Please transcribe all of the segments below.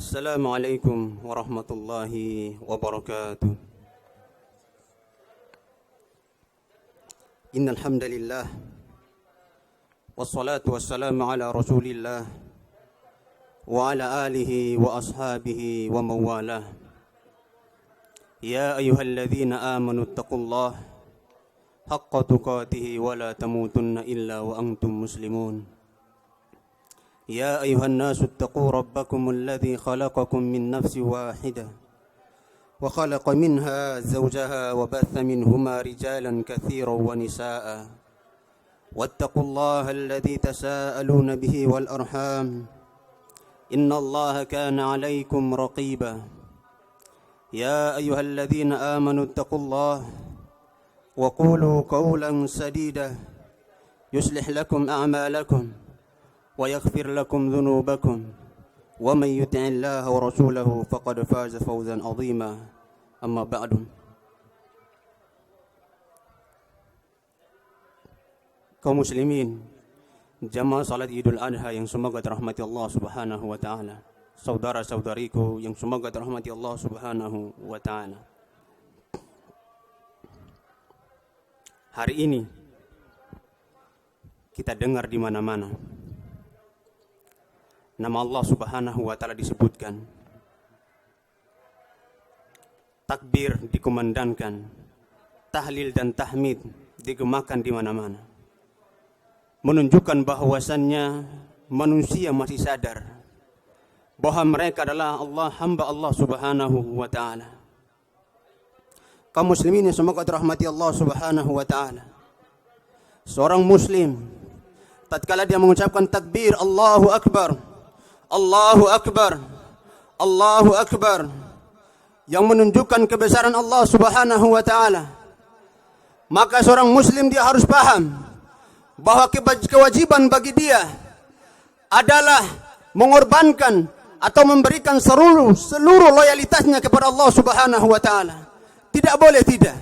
Assalamualaikum warahmatullahi wabarakatuh. Innal hamdalillah wassalatu wassalamu ala Rasulillah wa ala alihi wa ashabihi wa mawalah. Ya ayyuhalladzina amanu taqullaha haqqa tuqatih wa la tamutunna illa wa antum muslimun. يا أيها الناس اتقوا ربكم الذي خلقكم من نفس واحدة وخلق منها زوجها وبث منهما رجالا كثيرا ونساء واتقوا الله الذي تساءلون به والأرحام إن الله كان عليكم رقيبا يا أيها الذين آمنوا اتقوا الله وقولوا قولا سديدا يصلح لكم أعمالكم ويغفر لكم ذنوبكم ومن يطع الله ورسوله فقد فاز فوزا عظيما أما بعد. Kaum muslimin, jamaah salat Idul Adha yang semoga dirahmati Allah Subhanahu wa taala. Saudara-saudariku yang semoga dirahmati Allah Subhanahu wa taala. Hari ini kita dengar di mana-mana nama Allah Subhanahu wa taala disebutkan. Takbir dikumandangkan, tahlil dan tahmid digemakan di mana-mana. Menunjukkan bahwasannya manusia masih sadar bahwa mereka adalah hamba Allah Subhanahu wa taala. Kaum muslimin yang semoga dirahmati Allah Subhanahu wa taala. Seorang muslim tatkala dia mengucapkan takbir Allahu akbar, Allahu akbar, Allahu akbar, yang menunjukkan kebesaran Allah Subhanahu wa taala, maka seorang muslim dia harus paham bahwa kewajiban bagi dia adalah mengorbankan atau memberikan seluruh loyalitasnya kepada Allah Subhanahu wa taala. Tidak boleh tidak.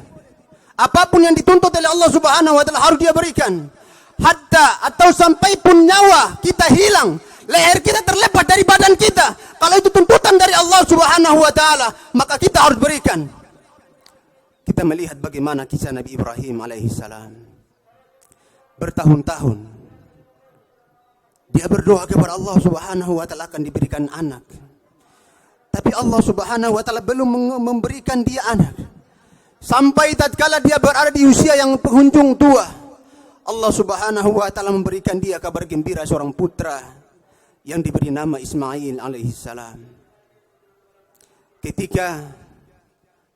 Apapun yang dituntut oleh Allah Subhanahu wa taala harus dia berikan. Hatta atau sampai pun nyawa kita hilang, leher kita terlepas dari badan kita, kalau itu tuntutan dari Allah Subhanahu wa taala, maka kita harus berikan. Kita melihat bagaimana kisah Nabi Ibrahim alaihissalam. Bertahun-tahun dia berdoa kepada Allah Subhanahu wa taala akan diberikan anak. Tapi Allah Subhanahu wa taala belum memberikan dia anak. Sampai tatkala dia berada di usia yang penghujung tua, Allah Subhanahu wa taala memberikan dia kabar gembira seorang putra yang diberi nama Ismail alaihissalam. Ketika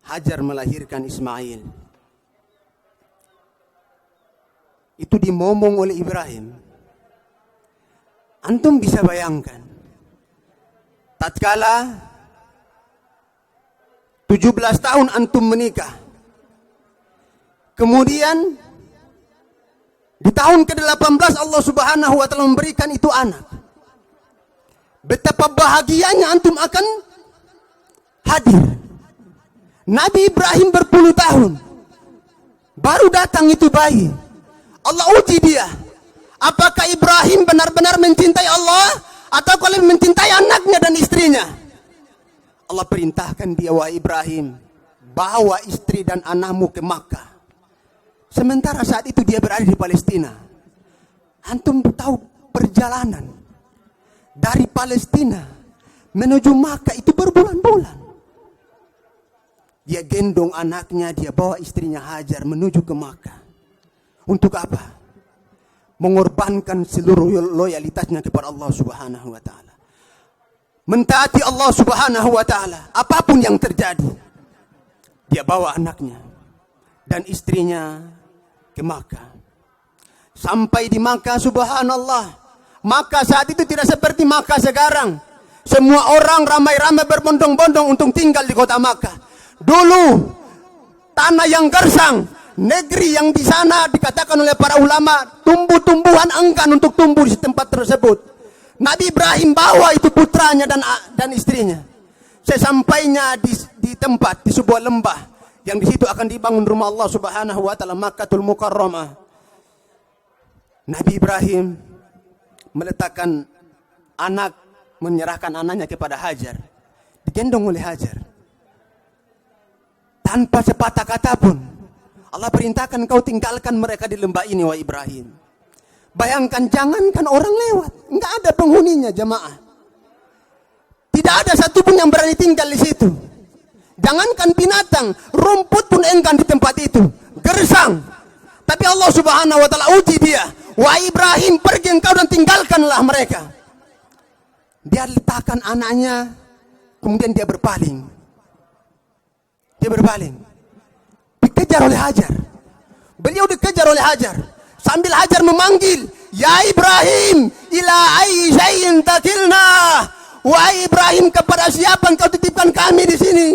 Hajar melahirkan Ismail, itu dimomong oleh Ibrahim. Antum bisa bayangkan, tatkala 17 tahun antum menikah, kemudian di tahun ke-18 Allah Subhanahu wa taala memberikan itu anak. Betapa bahagianya antum akan hadir. Nabi Ibrahim berpuluh tahun baru datang itu bayi. Allah uji dia. Apakah Ibrahim benar-benar mencintai Allah atau kalau mencintai anaknya dan istrinya? Allah perintahkan dia, wahai Ibrahim, bawa istri dan anakmu ke Makkah. Sementara saat itu dia berada di Palestina. Antum tahu perjalanan dari Palestina menuju Makkah itu berbulan-bulan. Dia gendong anaknya, dia bawa istrinya Hajar menuju ke Makkah. Untuk apa? Mengorbankan seluruh loyalitasnya kepada Allah Subhanahu wa taala. Mentaati Allah Subhanahu wa taala apapun yang terjadi. Dia bawa anaknya dan istrinya ke Makkah. Sampai di Makkah, subhanallah, Makkah saat itu tidak seperti Makkah sekarang. Semua orang ramai-ramai berbondong-bondong untuk tinggal di kota Makkah. Dulu tanah yang gersang, negeri yang di sana dikatakan oleh para ulama tumbuh-tumbuhan enggan untuk tumbuh di tempat tersebut. Nabi Ibrahim bawa itu putranya dan istrinya. Sesampainya di tempat, di sebuah lembah yang di situ akan dibangun rumah Allah Subhanahu wa taala, Makkatul Mukarramah. Nabi Ibrahim meletakkan menyerahkan anaknya kepada Hajar. digendong oleh Hajar. Tanpa sepatah kata pun Allah perintahkan kau tinggalkan mereka di lembah ini, wahai Ibrahim. Bayangkan, jangankan orang lewat, enggak ada penghuninya, jemaah. Tidak ada satupun yang berani tinggal di situ. Jangankan binatang, rumput pun enggan di tempat itu, gersang. Tapi Allah Subhanahu wa taala uji dia, wahai Ibrahim, pergi engkau dan tinggalkanlah mereka. Dia letakkan anaknya, kemudian dia berpaling. Dikejar oleh Hajar. Beliau dikejar oleh Hajar. Sambil Hajar memanggil, ya Ibrahim, ila ayyi syai'in takilna. Wahai Ibrahim, kepada siapa engkau titipkan kami di sini?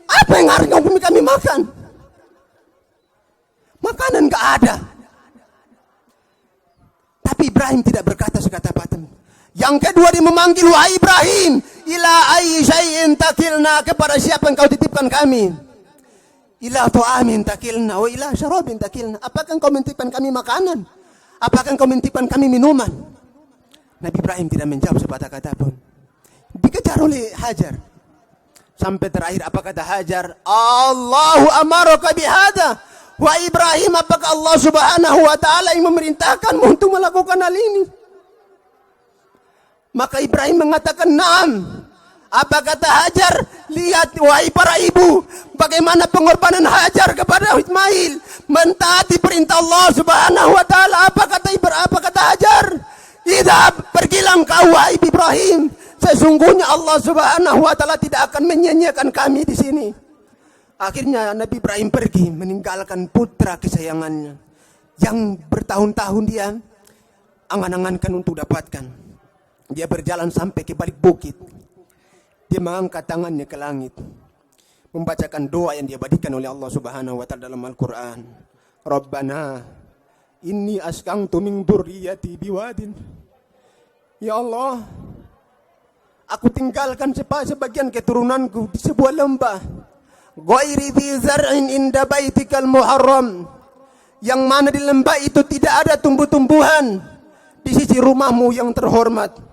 Apa yang harus kami makan? Makanan enggak ada. Tapi Ibrahim tidak berkata sekata patah. Yang kedua dia memanggil, wahai Ibrahim, ila ayyi syai'in takilna, kepada siapa engkau titipkan kami? Ila tu'amin takilna wa ila syarabin takilna. Apakah engkau mentitipkan kami makanan? Apakah engkau mentitipkan kami minuman? Nabi Ibrahim tidak menjawab sepatah kata pun. Dikejar oleh Hajar. Sampai terakhir apa kata Hajar? Allahu amaraka bihada. Wa Ibrahim, apakah Allah Subhanahu wa taala yang memerintahkanmu untuk melakukan hal ini? Maka Ibrahim mengatakan, "Na'am." Apa kata Hajar? Lihat wahai para ibu, bagaimana pengorbanan Hajar kepada Ismail mentaati perintah Allah Subhanahu wa taala. Apa kata Hajar? Idhab, pergilah engkau wahai Ibrahim. Sesungguhnya Allah Subhanahu wa taala tidak akan menyia-nyiakan kami di sini. Akhirnya Nabi Ibrahim pergi meninggalkan putra kesayangannya yang bertahun-tahun dia angan-angankan untuk dapatkan. Dia berjalan sampai ke balik bukit. Dia mengangkat tangannya ke langit, membacakan doa yang diabadikan oleh Allah Subhanahu wa taala dalam Al-Qur'an. Rabbana inni askantu min dzurriyyati biwadin. Ya Allah, aku tinggalkan sebagian keturunanku di sebuah lembah. Ghairi dzi zar'in inda baitikal muharram. Yang mana di lembah itu tidak ada tumbuh-tumbuhan di sisi rumahmu yang terhormat.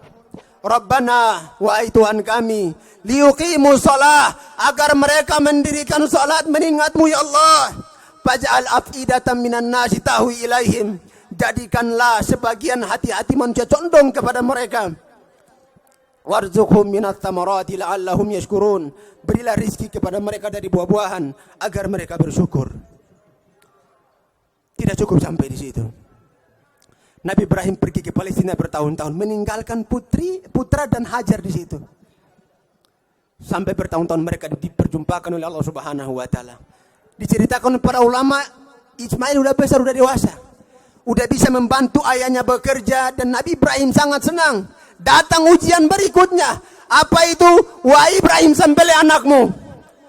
Rabbana, wahai Tuhan kami, liyuqimu shalah, agar mereka mendirikan salat mengingatmu ya Allah. Faj'al af'idatan minan nasi tahwi ilaihim, jadikanlah sebagian hati-hati manusia condong kepada mereka. Warzuqhum minats thamarati la'allahum yashkurun, berilah rizki kepada mereka dari buah-buahan agar mereka bersyukur. Tidak cukup sampai di situ. Nabi Ibrahim pergi ke Palestina bertahun-tahun, meninggalkan putra dan Hajar di situ. Sampai bertahun-tahun mereka diperjumpakan oleh Allah Subhanahu wa taala. Diceritakan para ulama, Ismail udah besar, udah dewasa, udah bisa membantu ayahnya bekerja, dan Nabi Ibrahim sangat senang. Datang ujian berikutnya. Apa itu? Wahai Ibrahim, sembelih anakmu.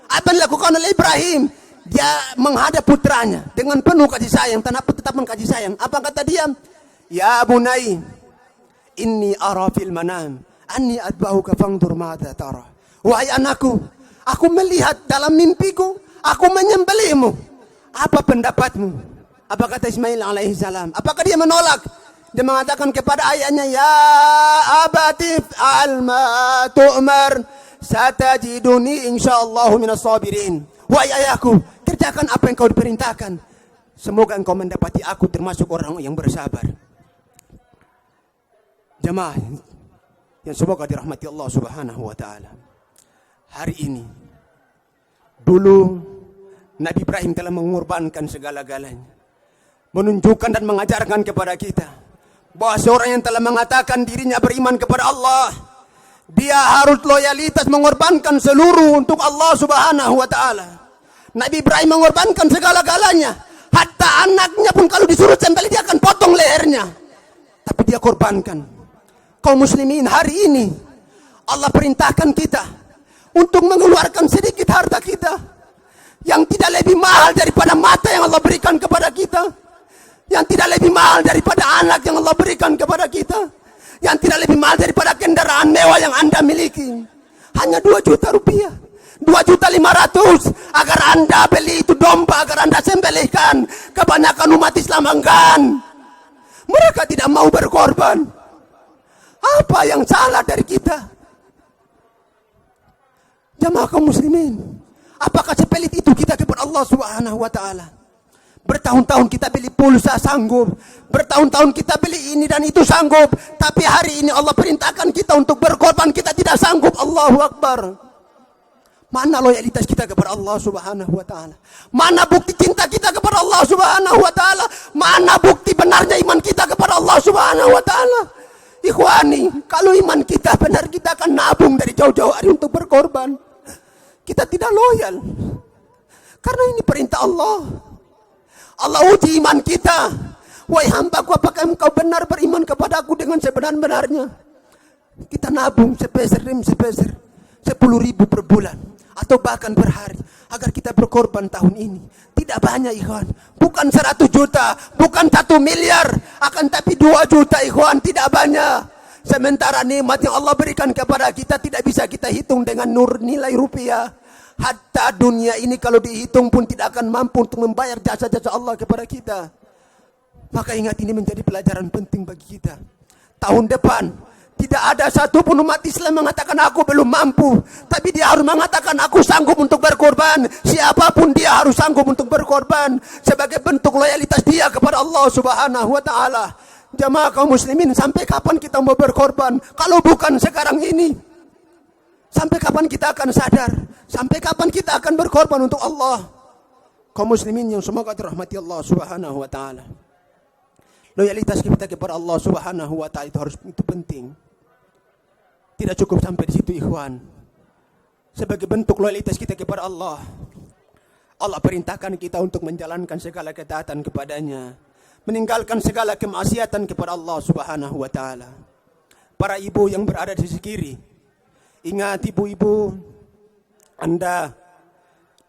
Apa yang dilakukan oleh Ibrahim? Dia menghadap putranya dengan penuh kasih sayang, tanpa tetapan kasih sayang. Apa kata dia? Ya bunai, inni ara fil manam anni adbahuka fangdur ma'adha tara. Wahai anakku, aku melihat dalam mimpiku, aku menyembelihmu. Apa pendapatmu? Apa kata Ismail alaihi salam? Apakah dia menolak? Dia mengatakan kepada ayahnya, ya abatif al-ma tu'mar satajiduni insyaallahu minas sabirin. Wahai ayahku, kerjakan apa yang kau diperintahkan. Semoga engkau mendapati aku termasuk orang yang bersabar. Jemaah yang semoga dirahmati Allah Subhanahu wa taala. Hari ini, dulu Nabi Ibrahim telah mengorbankan segala-galanya, menunjukkan dan mengajarkan kepada kita bahwa seorang yang telah mengatakan dirinya beriman kepada Allah, dia harus loyalitas mengorbankan seluruh untuk Allah Subhanahu wa taala. Nabi Ibrahim mengorbankan segala-galanya, hatta anaknya pun kalau disuruh sembelih dia akan potong lehernya, tapi dia korbankan. Kaum muslimin, hari ini Allah perintahkan kita untuk mengeluarkan sedikit harta kita yang tidak lebih mahal daripada mata yang Allah berikan kepada kita, yang tidak lebih mahal daripada anak yang Allah berikan kepada kita, yang tidak lebih mahal daripada kendaraan mewah yang Anda miliki. Hanya 2 juta rupiah, 2.500.000 agar Anda beli itu domba, agar Anda sembelihkan. Kebanyakan umat Islam enggan, mereka tidak mau berkorban. Apa yang salah dari kita? Jamaah kaum muslimin, apakah sepelit itu kita kepada Allah Subhanahu wa taala? Bertahun-tahun kita beli pulsa sanggup, bertahun-tahun kita beli ini dan itu sanggup, tapi hari ini Allah perintahkan kita untuk berkorban, kita tidak sanggup. Allahu Akbar. Mana loyalitas kita kepada Allah Subhanahu wa taala? Mana bukti cinta kita kepada Allah Subhanahu wa taala? Mana bukti benarnya iman kita kepada Allah Subhanahu wa taala? Ikhwani, kalau iman kita benar, kita akan nabung dari jauh-jauh hari untuk berkorban. Kita tidak loyal karena ini perintah Allah. Allah uji iman kita. Wahai hambaku, apakah engkau benar beriman kepadaku dengan sebenar-benarnya? Kita nabung sepeser demi sepeser, 10.000 per bulan atau bahkan per hari agar kita berkorban tahun ini. Tidak banyak ikhwan, bukan 100 juta, bukan 1 miliar, akan tapi 2 juta ikhwan, tidak banyak. Sementara nikmat yang Allah berikan kepada kita tidak bisa kita hitung dengan nilai rupiah. Hatta dunia ini kalau dihitung pun tidak akan mampu untuk membayar jasa-jasa Allah kepada kita. Maka ingat, ini menjadi pelajaran penting bagi kita. Tahun depan tidak ada satupun umat Islam mengatakan aku belum mampu, tapi dia harus mengatakan aku sanggup untuk berkorban. Siapapun dia harus sanggup untuk berkorban sebagai bentuk loyalitas dia kepada Allah Subhanahu wa taala. Jamaah kaum muslimin, sampai kapan kita mau berkorban kalau bukan sekarang ini? Sampai kapan kita akan sadar? Sampai kapan kita akan berkorban untuk Allah? Kaum muslimin yang semoga dirahmati Allah Subhanahu wa taala. Loyalitas kita kepada Allah Subhanahu wa taala itu penting. Tidak cukup sampai di situ ikhwan. Sebagai bentuk loyalitas kita kepada Allah, Allah perintahkan kita untuk menjalankan segala ketaatan kepadanya, meninggalkan segala kemaksiatan kepada Allah Subhanahu wa taala. Para ibu yang berada di sisi kiri, ingat ibu-ibu, Anda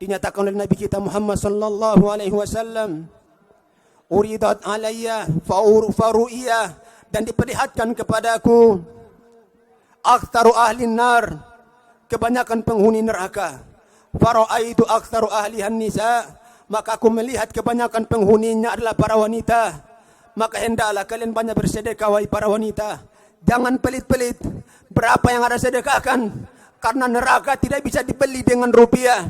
dinyatakan oleh Nabi kita Muhammad sallallahu alaihi wasallam, uridat alayya faru'iyah, dan diperlihatkan kepadaku aktsaru ahli nar, kebanyakan penghuni neraka. Fara'aitu aktsaru ahlihan nisa, maka aku melihat kebanyakan penghuninya adalah para wanita. Maka hendaklah kalian banyak bersedekah wahai para wanita. Jangan pelit-pelit berapa yang ada sedekahkan, karena neraka tidak bisa dibeli dengan rupiah.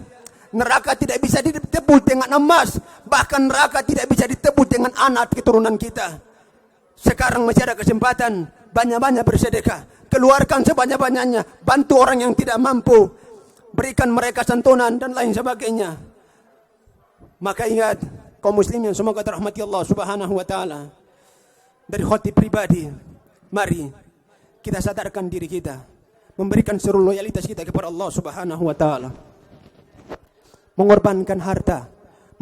Neraka tidak bisa ditebus dengan emas, bahkan neraka tidak bisa ditebus dengan anak keturunan kita. Sekarang masih ada kesempatan, banyak-banyak bersedekah, keluarkan sebanyak-banyaknya, bantu orang yang tidak mampu, berikan mereka santunan dan lain sebagainya. Maka ingat, kaum muslimin semoga dirahmati Allah Subhanahu wa taala. Dari khotib pribadi, mari kita sadarkan diri kita, memberikan seluruh loyalitas kita kepada Allah Subhanahu wa taala. Mengorbankan harta,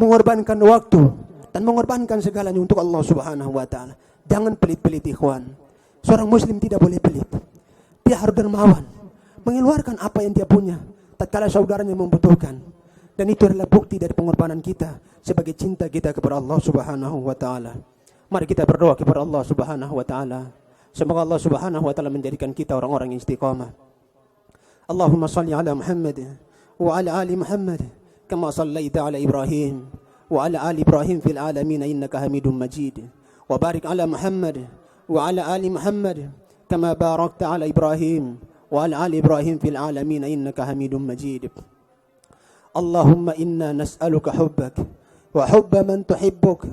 mengorbankan waktu, dan mengorbankan segalanya untuk Allah Subhanahu wa taala. Jangan pelit-pelit ikhwan. Seorang muslim tidak boleh pelit. Dia harus dermawan, mengeluarkan apa yang dia punya tatkala saudaranya membutuhkan. Dan itu adalah bukti dari pengorbanan kita sebagai cinta kita kepada Allah Subhanahu wa taala. Mari kita berdoa kepada Allah Subhanahu wa taala. Semoga Allah Subhanahu wa taala menjadikan kita orang-orang yang istiqamah. Allahumma salli ala Muhammad wa ala ali Muhammad kama sallaita ala Ibrahim wa ala ali Ibrahim fil alamin innaka Hamidum Majid. Wa barik ala Muhammad wa ala ali Muhammad kama barakta ala Ibrahim wa ala ali Ibrahim fil alamin innaka Hamidum Majid. Allahumma inna nas'aluka hubbak wa hubba man tuhibbuk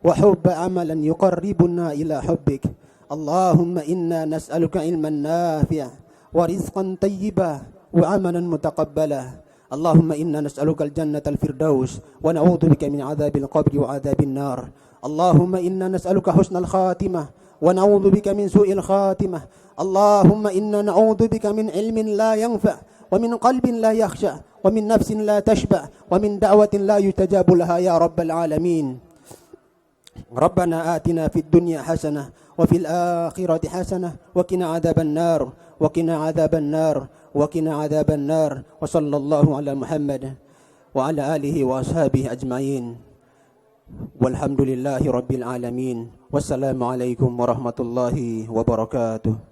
wa hubba amalan yuqarribuna ila hubbik. Allahumma inna nas'aluka ilman nafi'a wa rizqan tayyiba wa amalan mutaqabbala. Allahumma inna nas'aluka al-jannata al-firdaus wa na'udzu bika min 'adzabil qabri wa 'adzabin nar. Allahumma inna nas'aluka husnal khatimah wa na'udzu bika min su'il khatimah. Allahumma inna na'udzu bika min ilmin la yanfa' wa min qalbin la yakhsha wa min nafsin la tashba' wa min da'watin la yustajabu laha ya rabbal alamin. Rabbana atina fid dunya hasanah wa fil akhirati hasanah wa qina 'adzaban nar wa qina 'adzaban nar wa qina 'adzaban nar. Wa sallallahu ala Muhammad wa ala alihi wa ashabihi ajma'in. Walhamdulillahi rabbil alamin. Wassalamu alaikum warahmatullahi wabarakatuh.